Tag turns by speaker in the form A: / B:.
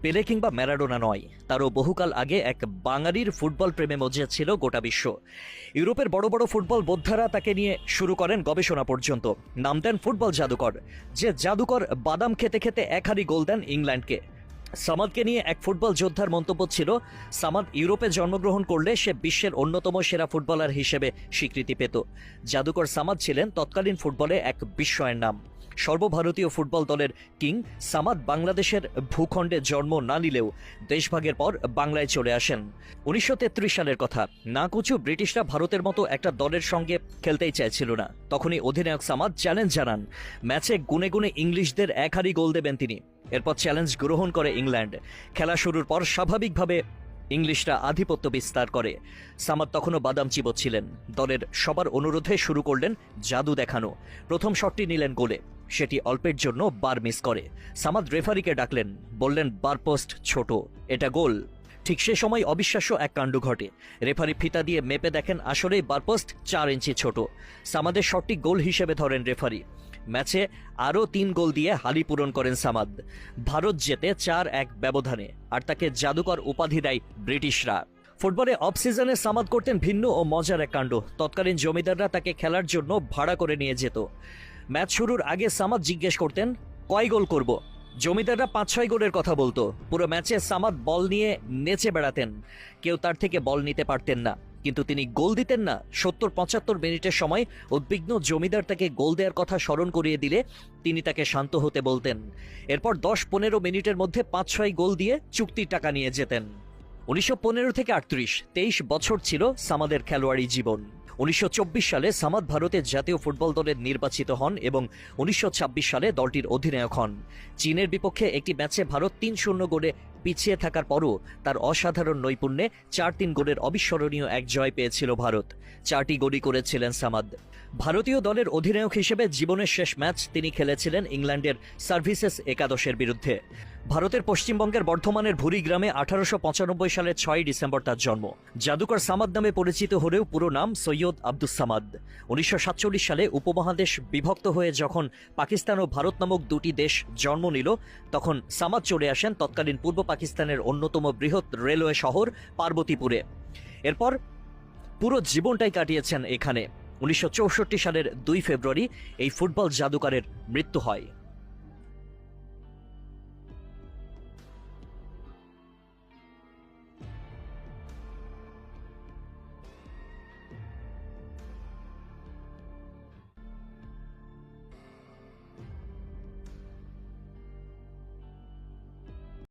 A: পেলে কিংবা ম্যারাডোনা নয়, তারও বহুকাল আগে এক বাঙালির ফুটবল প্রেমে মজে ছিল গোটা বিশ্ব। ইউরোপের বড় বড় ফুটবল বোদ্ধারা তাকে নিয়ে শুরু করেন গবেষণা পর্যন্ত। নাম দেন ফুটবল জাদুকর। যে জাদুকর বাদাম খেতে খেতে এক হাঁড়ি গোল দেন ইংল্যান্ডকে। সামাদকে নিয়ে এক ফুটবল যোদ্ধার মন্তব্য ছিল, সামাদ ইউরোপে জন্মগ্রহণ করলে সে বিশ্বের অন্যতম সেরা ফুটবলার হিসেবে স্বীকৃতি পেত। জাদুকর সামাদ ছিলেন তৎকালীন ফুটবলে এক বিস্ময়ের নাম। সর্বভারতীয় ফুটবল দলের কিং সামাদ বাংলাদেশের ভূখণ্ডে জন্ম না নিলেও দেশভাগের পর বাংলায় চলে আসেন। 1933 সালের কথা। নাকুচু ব্রিটিশরা ভারতের মতো একটা দলের সঙ্গে খেলতেই চাইছিল না। তখনই অধিনায়ক সামাদ চ্যালেঞ্জ জানান, ম্যাচে গুনে গুনে ইংলিশদের এক হাঁড়ি গোল দেবেন তিনি। এরপর চ্যালেঞ্জ গ্রহণ করে ইংল্যান্ড। খেলা শুরুর পর স্বাভাবিকভাবে ইংলিশরা আধিপত্য বিস্তার করে। সামাদ তখনও বাদাম চিবোচ্ছিলেন। দলের সবার অনুরোধে শুরু করলেন জাদু দেখানো। প্রথম শটটি নিলেন গোলে, সেটি অল্পের জন্য বার মিস করে। সামাদ রেফারিকে ডাকলেন, বললেন বার পোস্ট ছোট, এটা গোল। ঠিক সে সময় অবিশ্বাস্য এক কাণ্ড ঘটে। রেফারি ফিতা দিয়ে মেপে দেখেন আসলেই বার পোস্ট 4 ইঞ্চি ছোট। সামাদের শটটি গোল হিসেবে ধরেন রেফারি। ম্যাচে আরও 3 গোল দিয়ে হালি পূরণ করেন সামাদ। ভারত জেতে 4-1 ব্যবধানে, আর তাকে জাদুকর উপাধি দেয় ব্রিটিশরা। ফুটবলে অফ সিজনে সামাদ করতেন ভিন্ন ও মজার এক কাণ্ড। তৎকালীন জমিদাররা তাকে খেলার জন্য ভাড়া করে নিয়ে যেত। ম্যাচ শুরুর আগে সামাদ জিজ্ঞেস করতেন, কয় গোল করব? জমিদাররা 5-6 গোলের কথা বলতো। পুরো ম্যাচে সামাদ বল নিয়ে নেচে বেড়াতেন। কেউ তার থেকে বল নিতে পারতেন না, কিন্তু তিনি গোল দিতেন না। 70-75 মিনিটের সময় উদ্বিগ্ন জমিদার তাকে গোল দেওয়ার কথা স্মরণ করিয়ে দিলে তিনি তাকে শান্ত হতে বলতেন। এরপর 10-15 মিনিটের মধ্যে 5-6 গোল দিয়ে চুক্তির টাকা নিয়ে যেতেন। 1915 থেকে 38, 23 বছর ছিল সামাদের খেলোয়াড়ি জীবন। 1924 সালে সামাদ ভারতের জাতীয় ফুটবল দলের নির্বাচিত হন এবং 1926 সালে দলটির অধিনায়ক হন। চীনের বিপক্ষে একটি ম্যাচে ভারত 3-0 গোলে পিছিয়ে থাকার পরও তার অসাধারণ নৈপুণ্যে 4-3 গোলের অবিস্মরণীয় এক জয় পেয়েছিল ভারত। 4টি গোলই করেছিলেন সামাদ। ভারতীয় দলের অধিনায়ক হিসেবে জীবনের শেষ ম্যাচ তিনি খেলেছিলেন ইংল্যান্ডের সার্ভিসেস একাদশের বিরুদ্ধে। ভারতের পশ্চিমবঙ্গের বর্ধমানের ভুরি গ্রামে 1895 সালের 6 ডিসেম্বর তার জন্ম। জাদুকর সামাদ নামে পরিচিত হলেও পুরো নাম সৈয়দ আব্দুস সামাদ। 1947 সালে উপমহাদেশ বিভক্ত হয়ে যখন পাকিস্তান ও ভারত নামক দুটি দেশ জন্ম নিল, তখন সামাদ চলে আসেন তৎকালীন পূর্ব পাকিস্তানের অন্যতম বৃহৎ রেলওয়ে শহর পার্বতীপুরে। এরপর পুরো জীবনটাই কাটিয়েছেন এখানে। 1964 সালের 2 ফেব্রুয়ারি এই ফুটবল জাদুকরের মৃত্যু হয়।